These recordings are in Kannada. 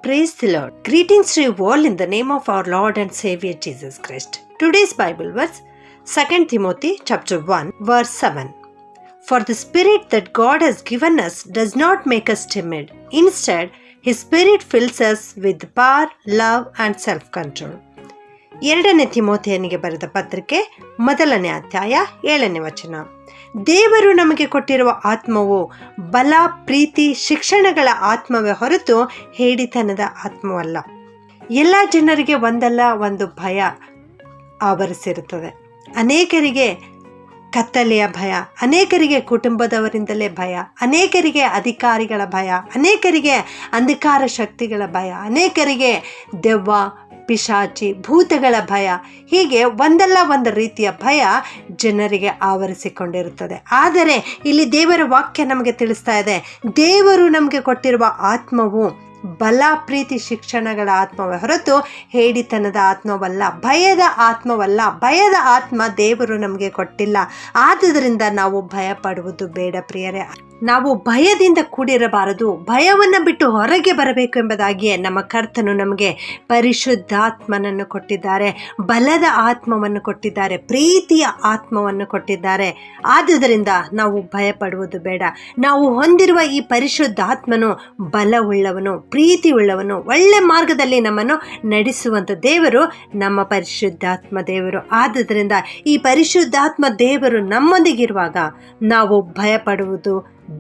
Praise the Lord. Greetings to you all in the name of our Lord and Savior Jesus Christ. Today's Bible verse, 2 Timothy chapter 1, verse 7. For the Spirit that God has given us does not make us timid. Instead, His Spirit fills us with power, love and self-control. 2 ತಿಮೋಥೆಯನಿಗೆ ಬರೆದ ಪತ್ರಿಕೆ 1ನೇ ಅಧ್ಯಾಯ 7ನೇ ವಚನ. ದೇವರು ನಮಗೆ ಕೊಟ್ಟಿರುವ ಆತ್ಮವು ಬಲ, ಪ್ರೀತಿ, ಶಿಕ್ಷಣಗಳ ಆತ್ಮವೇ ಹೊರತು ಹೇಡಿತನದ ಆತ್ಮವಲ್ಲ. ಎಲ್ಲ ಜನರಿಗೆ ಒಂದಲ್ಲ ಒಂದು ಭಯ ಆವರಿಸಿರುತ್ತದೆ. ಅನೇಕರಿಗೆ ಕತ್ತಲೆಯ ಭಯ, ಅನೇಕರಿಗೆ ಕುಟುಂಬದವರಿಂದಲೇ ಭಯ, ಅನೇಕರಿಗೆ ಅಧಿಕಾರಿಗಳ ಭಯ, ಅನೇಕರಿಗೆ ಅಂಧಕಾರ ಶಕ್ತಿಗಳ ಭಯ, ಅನೇಕರಿಗೆ ದೆವ್ವ, ಪಿಶಾಚಿ, ಭೂತಗಳ ಭಯ, ಹೀಗೆ ಒಂದಲ್ಲ ಒಂದು ರೀತಿಯ ಭಯ ಜನರಿಗೆ ಆವರಿಸಿಕೊಂಡಿರುತ್ತದೆ. ಆದರೆ ಇಲ್ಲಿ ದೇವರ ವಾಕ್ಯ ನಮಗೆ ತಿಳಿಸ್ತಾ ಇದೆ, ದೇವರು ನಮಗೆ ಕೊಟ್ಟಿರುವ ಆತ್ಮವು ಬಲ, ಪ್ರೀತಿ, ಶಿಕ್ಷಣಗಳ ಆತ್ಮವೇ ಹೊರತು ಹೇಡಿತನದ ಆತ್ಮವಲ್ಲ, ಭಯದ ಆತ್ಮವಲ್ಲ. ಭಯದ ಆತ್ಮ ದೇವರು ನಮಗೆ ಕೊಟ್ಟಿಲ್ಲ. ಆದುದರಿಂದ ನಾವು ಭಯ ಪಡುವುದು ಬೇಡ ಪ್ರಿಯರೇ. ನಾವು ಭಯದಿಂದ ಕೂಡಿರಬಾರದು, ಭಯವನ್ನು ಬಿಟ್ಟು ಹೊರಗೆ ಬರಬೇಕು ಎಂಬುದಾಗಿಯೇ ನಮ್ಮ ಕರ್ತನು ನಮಗೆ ಪರಿಶುದ್ಧಾತ್ಮನನ್ನು ಕೊಟ್ಟಿದ್ದಾರೆ, ಬಲದ ಆತ್ಮವನ್ನು ಕೊಟ್ಟಿದ್ದಾರೆ, ಪ್ರೀತಿಯ ಆತ್ಮವನ್ನು ಕೊಟ್ಟಿದ್ದಾರೆ. ಆದುದರಿಂದ ನಾವು ಭಯ ಪಡುವುದು ಬೇಡ. ನಾವು ಹೊಂದಿರುವ ಈ ಪರಿಶುದ್ಧಾತ್ಮನು ಬಲವುಳ್ಳವನು, ಪ್ರೀತಿ ಉಳ್ಳವನು, ಒಳ್ಳೆ ಮಾರ್ಗದಲ್ಲಿ ನಮ್ಮನ್ನು ನಡೆಸುವಂಥ ದೇವರು ನಮ್ಮ ಪರಿಶುದ್ಧಾತ್ಮ ದೇವರು. ಆದುದರಿಂದ ಈ ಪರಿಶುದ್ಧಾತ್ಮ ದೇವರು ನಮ್ಮೊಂದಿಗಿರುವಾಗ ನಾವು ಭಯ ಪಡುವುದು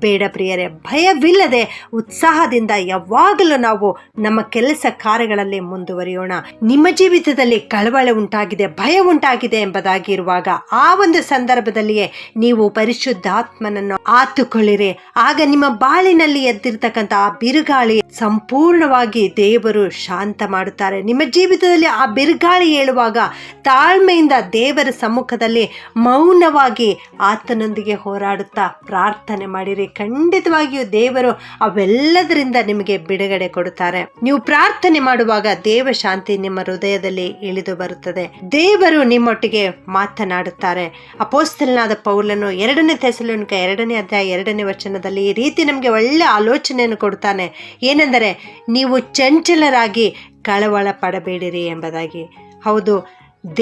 ಬೇಡ ಪ್ರಿಯರೇ. ಭಯವಿಲ್ಲದೆ ಉತ್ಸಾಹದಿಂದ ಯಾವಾಗಲೂ ನಾವು ನಮ್ಮ ಕೆಲಸ ಕಾರ್ಯಗಳಲ್ಲಿ ಮುಂದುವರಿಯೋಣ. ನಿಮ್ಮ ಜೀವಿತದಲ್ಲಿ ಕಳವಳ ಉಂಟಾಗಿದೆ, ಭಯ ಉಂಟಾಗಿದೆ ಎಂಬುದಾಗಿರುವಾಗ ಆ ಒಂದು ಸಂದರ್ಭದಲ್ಲಿಯೇ ನೀವು ಪರಿಶುದ್ಧಾತ್ಮನನ್ನು ಆತುಕೊಳ್ಳಿರಿ. ಆಗ ನಿಮ್ಮ ಬಾಳಿನಲ್ಲಿ ಎದ್ದಿರ್ತಕ್ಕಂಥ ಆ ಬಿರುಗಾಳಿ ಸಂಪೂರ್ಣವಾಗಿ ದೇವರು ಶಾಂತ ಮಾಡುತ್ತಾರೆ. ನಿಮ್ಮ ಜೀವಿತದಲ್ಲಿ ಆ ಬಿರುಗಾಳಿ ಏಳುವಾಗ ತಾಳ್ಮೆಯಿಂದ ದೇವರ ಸಮ್ಮುಖದಲ್ಲಿ ಮೌನವಾಗಿ ಆತನೊಂದಿಗೆ ಹೋರಾಡುತ್ತಾ ಪ್ರಾರ್ಥನೆ ಮಾಡಿರಿ. ಖಂಡಿತವಾಗಿಯೂ ದೇವರು ಅವೆಲ್ಲದರಿಂದ ನಿಮಗೆ ಬಿಡುಗಡೆ ಕೊಡುತ್ತಾರೆ. ನೀವು ಪ್ರಾರ್ಥನೆ ಮಾಡುವಾಗ ದೇವ ಶಾಂತಿ ನಿಮ್ಮ ಹೃದಯದಲ್ಲಿ ಇಳಿದು ಬರುತ್ತದೆ. ದೇವರು ನಿಮ್ಮೊಟ್ಟಿಗೆ ಮಾತನಾಡುತ್ತಾರೆ. ಅಪೊಸ್ತಲನಾದ ಪೌಲನು 2ನೇ ಥೆಸಲೋನಿಕ 2ನೇ ಅಧ್ಯಾಯ 2ನೇ ವಚನದಲ್ಲಿ ಈ ರೀತಿ ನಮಗೆ ಒಳ್ಳೆ ಆಲೋಚನೆಯನ್ನು ಕೊಡ್ತಾನೆ. ಏನೆಂದರೆ, ನೀವು ಚಂಚಲರಾಗಿ ಕಳವಳ ಪಡಬೇಡಿರಿ ಎಂಬುದಾಗಿ. ಹೌದು,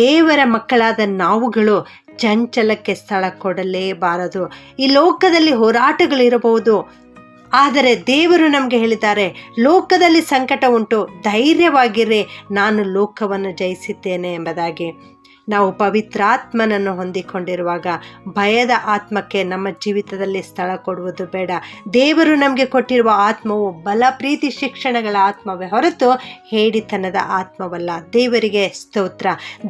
ದೇವರ ಮಕ್ಕಳಾದ ನಾವುಗಳು ಚಂಚಲಕ್ಕೆ ಸ್ಥಳ ಕೊಡಲೇಬಾರದು. ಈ ಲೋಕದಲ್ಲಿ ಹೋರಾಟಗಳಿರಬಹುದು, ಆದರೆ ದೇವರು ನಮಗೆ ಹೇಳಿದ್ದಾರೆ, ಲೋಕದಲ್ಲಿ ಸಂಕಟ ಉಂಟು, ಧೈರ್ಯವಾಗಿರ್ರಿ, ನಾನು ಲೋಕವನ್ನು ಜಯಿಸಿದ್ದೇನೆ ಎಂಬುದಾಗಿ. ನಾವು ಪವಿತ್ರಾತ್ಮನನ್ನು ಹೊಂದಿಕೊಂಡಿರುವಾಗ ಭಯದ ಆತ್ಮಕ್ಕೆ ನಮ್ಮ ಜೀವಿತದಲ್ಲಿ ಸ್ಥಳ ಕೊಡುವುದು ಬೇಡ. ದೇವರು ನಮಗೆ ಕೊಟ್ಟಿರುವ ಆತ್ಮವು ಬಲ, ಪ್ರೀತಿ, ಶಿಕ್ಷಣಗಳ ಆತ್ಮವೇ ಹೊರತು ಹೇಡಿತನದ ಆತ್ಮವಲ್ಲ. ದೇವರಿಗೆ ಸ್ತೋತ್ರ.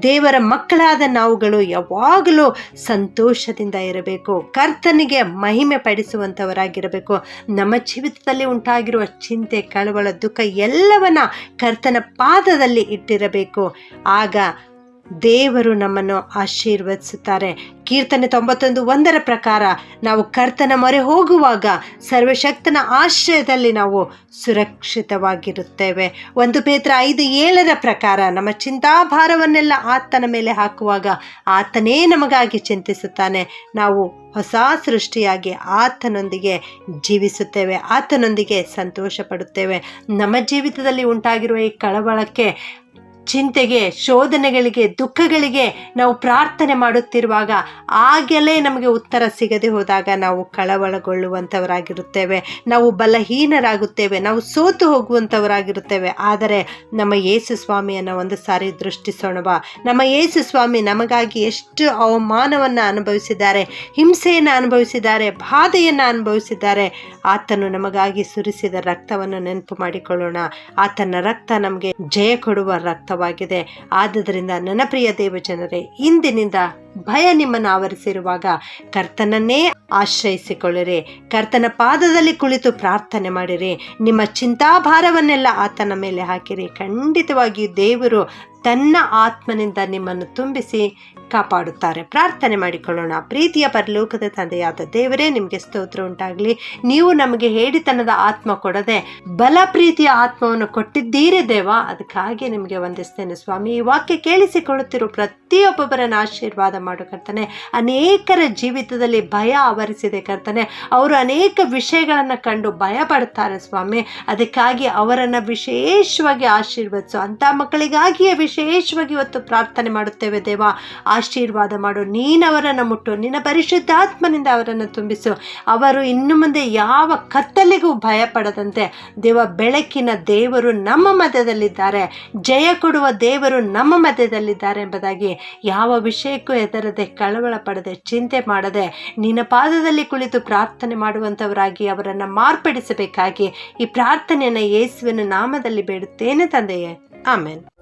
ದೇವರ ಮಕ್ಕಳಾದ ನಾವುಗಳು ಯಾವಾಗಲೂ ಸಂತೋಷದಿಂದ ಇರಬೇಕು, ಕರ್ತನಿಗೆ ಮಹಿಮೆ ಪಡಿಸುವಂಥವರಾಗಿರಬೇಕು. ನಮ್ಮ ಜೀವಿತದಲ್ಲಿ ಉಂಟಾಗಿರುವ ಚಿಂತೆ, ಕಳವಳ, ದುಃಖ ಎಲ್ಲವನ್ನ ಕರ್ತನ ಪಾದದಲ್ಲಿ ಇಟ್ಟಿರಬೇಕು. ಆಗ ದೇವರು ನಮ್ಮನ್ನು ಆಶೀರ್ವದಿಸುತ್ತಾರೆ. ಕೀರ್ತನೆ 91:1 ಪ್ರಕಾರ ನಾವು ಕರ್ತನ ಮೊರೆ ಹೋಗುವಾಗ ಸರ್ವಶಕ್ತನ ಆಶ್ರಯದಲ್ಲಿ ನಾವು ಸುರಕ್ಷಿತವಾಗಿರುತ್ತೇವೆ. 1 ಪೇತ್ರ 5:7 ಪ್ರಕಾರ ನಮ್ಮ ಚಿಂತಾಭಾರವನ್ನೆಲ್ಲ ಆತನ ಮೇಲೆ ಹಾಕುವಾಗ ಆತನೇ ನಮಗಾಗಿ ಚಿಂತಿಸುತ್ತಾನೆ. ನಾವು ಹೊಸ ಸೃಷ್ಟಿಯಾಗಿ ಆತನೊಂದಿಗೆ ಜೀವಿಸುತ್ತೇವೆ, ಆತನೊಂದಿಗೆ ಸಂತೋಷ ಪಡುತ್ತೇವೆ. ನಮ್ಮ ಜೀವಿತದಲ್ಲಿ ಉಂಟಾಗಿರುವ ಈ ಕಳವಳಕ್ಕೆ, ಚಿಂತೆಗೆ, ಶೋಧನೆಗಳಿಗೆ, ದುಃಖಗಳಿಗೆ ನಾವು ಪ್ರಾರ್ಥನೆ ಮಾಡುತ್ತಿರುವಾಗ ಆಗಲೇ ನಮಗೆ ಉತ್ತರ ಸಿಗದೆ ಹೋದಾಗ ನಾವು ಕಳವಳಗೊಳ್ಳುವಂಥವರಾಗಿರುತ್ತೇವೆ, ನಾವು ಬಲಹೀನರಾಗುತ್ತೇವೆ, ನಾವು ಸೋತು ಹೋಗುವಂಥವರಾಗಿರುತ್ತೇವೆ. ಆದರೆ ನಮ್ಮ ಯೇಸು ಸ್ವಾಮಿಯನ್ನು ಒಂದು ಸಾರಿ ದೃಷ್ಟಿಸೋಣವಾ. ನಮ್ಮ ಯೇಸು ಸ್ವಾಮಿ ನಮಗಾಗಿ ಎಷ್ಟು ಅವಮಾನವನ್ನು ಅನುಭವಿಸಿದ್ದಾರೆ, ಹಿಂಸೆಯನ್ನು ಅನುಭವಿಸಿದ್ದಾರೆ, ಬಾಧೆಯನ್ನು ಅನುಭವಿಸಿದ್ದಾರೆ. ಆತನು ನಮಗಾಗಿ ಸುರಿಸಿದ ರಕ್ತವನ್ನು ನೆನಪು ಮಾಡಿಕೊಳ್ಳೋಣ. ಆತನ ರಕ್ತ ನಮಗೆ ಜಯ ಕೊಡುವ ರಕ್ತ. ಆದುದರಿಂದ ನನ್ನ ಪ್ರಿಯ ದೇವಜನರೇ, ಇಂದಿನಿಂದ ಭಯ ನಿಮ್ಮನ್ನು ಆವರಿಸಿರುವಾಗ ಕರ್ತನನ್ನೇ ಆಶ್ರಯಿಸಿಕೊಳ್ಳಿರಿ, ಕರ್ತನ ಪಾದದಲ್ಲಿ ಕುಳಿತು ಪ್ರಾರ್ಥನೆ ಮಾಡಿರಿ, ನಿಮ್ಮ ಚಿಂತಾಭಾರವನ್ನೆಲ್ಲ ಆತನ ಮೇಲೆ ಹಾಕಿರಿ. ಖಂಡಿತವಾಗಿಯೂ ದೇವರು ತನ್ನ ಆತ್ಮನಿಂದ ನಿಮ್ಮನ್ನು ತುಂಬಿಸಿ ಕಾಪಾಡುತ್ತಾರೆ. ಪ್ರಾರ್ಥನೆ ಮಾಡಿಕೊಳ್ಳೋಣ. ಪ್ರೀತಿಯ ಪರಲೋಕದ ತಂದೆಯಾದ ದೇವರೇ, ನಿಮಗೆ ಸ್ತೋತ್ರ ಉಂಟಾಗಲಿ. ನೀವು ನಮಗೆ ಹೇಡಿತನದ ಆತ್ಮ ಕೊಡದೆ ಬಲ, ಪ್ರೀತಿಯ ಆತ್ಮವನ್ನು ಕೊಟ್ಟಿದ್ದೀರಿ ದೇವ. ಅದಕ್ಕಾಗಿ ನಿಮಗೆ ವಂದಿಸ್ತೇನೆ ಸ್ವಾಮಿ. ಈ ವಾಕ್ಯ ಕೇಳಿಸಿಕೊಳ್ಳುತ್ತಿರುವ ಪ್ರತಿಯೊಬ್ಬೊಬ್ಬರನ್ನು ಆಶೀರ್ವಾದ ಮಾಡು ಕರ್ತನೆ. ಅನೇಕರ ಜೀವಿತದಲ್ಲಿ ಭಯ ಆವರಿಸಿದೆ ಕರ್ತನೆ. ಅವರು ಅನೇಕ ವಿಷಯಗಳನ್ನು ಕಂಡು ಭಯ ಪಡ್ತಾರೆ ಸ್ವಾಮಿ. ಅದಕ್ಕಾಗಿ ಅವರನ್ನು ವಿಶೇಷವಾಗಿ ಆಶೀರ್ವದಿಸು. ಅಂಥ ಮಕ್ಕಳಿಗಾಗಿಯೇ ವಿಶೇಷವಾಗಿ ಇವತ್ತು ಪ್ರಾರ್ಥನೆ ಮಾಡುತ್ತೇವೆ ದೇವ. ಆಶೀರ್ವಾದ ಮಾಡು. ನೀನು ಅವರನ್ನು ಮುಟ್ಟು, ನಿನ್ನ ಪರಿಶುದ್ಧಾತ್ಮನಿಂದ ಅವರನ್ನು ತುಂಬಿಸು. ಅವರು ಇನ್ನು ಮುಂದೆ ಯಾವ ಕತ್ತಲಿಗೂ ಭಯ ಪಡದಂತೆ ದೇವ, ಬೆಳಕಿನ ದೇವರು ನಮ್ಮ ಮಧ್ಯದಲ್ಲಿದ್ದಾರೆ, ಜಯ ಕೊಡುವ ದೇವರು ನಮ್ಮ ಮಧ್ಯದಲ್ಲಿದ್ದಾರೆ ಎಂಬುದಾಗಿ ಯಾವ ವಿಷಯಕ್ಕೂ ಹೆದರದೆ, ಕಳವಳ ಪಡದೆ, ಚಿಂತೆ ಮಾಡದೆ ನಿನ್ನ ಪಾದದಲ್ಲಿ ಕುಳಿತು ಪ್ರಾರ್ಥನೆ ಮಾಡುವಂಥವರಾಗಿ ಅವರನ್ನು ಮಾರ್ಪಡಿಸಬೇಕಾಗಿ ಈ ಪ್ರಾರ್ಥನೆಯನ್ನು ಯೇಸುವಿನ ನಾಮದಲ್ಲಿ ಬೇಡುತ್ತೇನೆ ತಂದೆಯೇ. ಆಮೆನ್.